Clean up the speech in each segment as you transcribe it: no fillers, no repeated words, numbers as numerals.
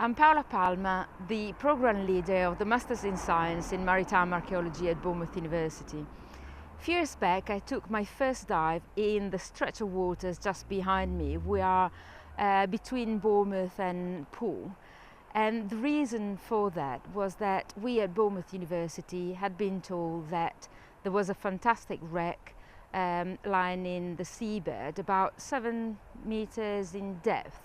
I'm Paola Palma, the program leader of the Masters in Science in Maritime Archaeology at Bournemouth University. A few years back, I took my first dive in the stretch of waters just behind me. We are between Bournemouth and Poole. And the reason for that was that we at Bournemouth University had been told that there was a fantastic wreck lying in the seabed about 7 meters in depth.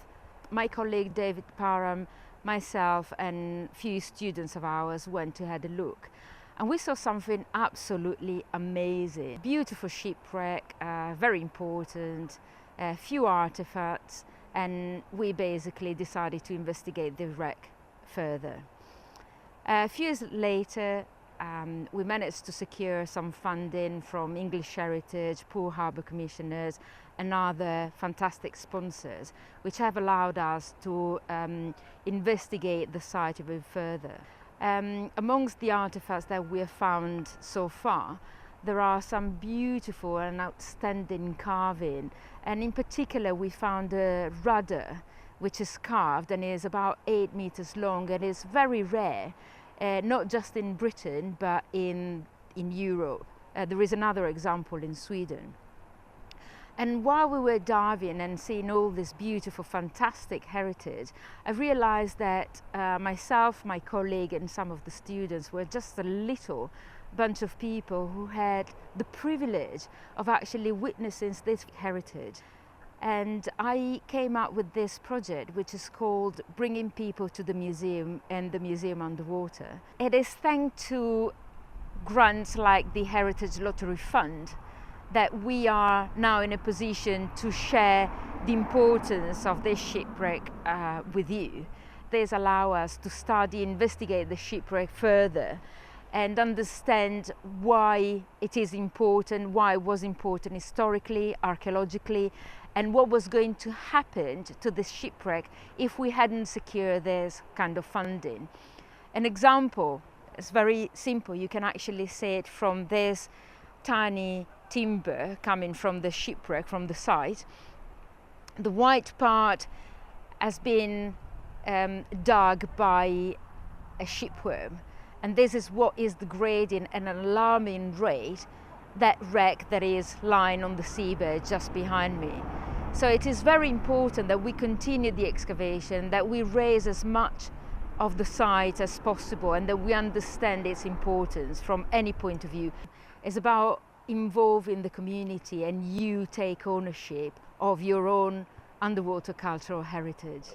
My colleague David Parham, myself and a few students of ours went to have a look, and we saw something absolutely amazing. Beautiful shipwreck, very important, a few artifacts, and we basically decided to investigate the wreck further. A few years later, we managed to secure some funding from English Heritage, Poole Harbour Commissioners and other fantastic sponsors, which have allowed us to investigate the site a bit further. Amongst the artifacts that we have found so far, there are some beautiful and outstanding carving, and in particular we found a rudder which is carved and is about 8 meters long and is very rare. Not just in Britain, but in Europe. There is another example in Sweden. And while we were diving and seeing all this beautiful, fantastic heritage, I realized that myself, my colleague, and some of the students were just a little bunch of people who had the privilege of actually witnessing this heritage. And I came up with this project, which is called Bringing People to the Museum and the Museum Underwater. It is thanks to grants like the Heritage Lottery Fund that we are now in a position to share the importance of this shipwreck with you. This allows us to study, investigate the shipwreck further and understand why it is important, why it was important historically, archaeologically, and what was going to happen to this shipwreck if we hadn't secured this kind of funding. An example is very simple. You can actually see it from this tiny timber coming from the shipwreck, from the site. The white part has been dug by a shipworm, and this is what is degrading at an alarming rate that wreck that is lying on the seabed just behind me. So it is very important that we continue the excavation, that we raise as much of the site as possible, and that we understand its importance from any point of view. It's about involving the community and you take ownership of your own underwater cultural heritage.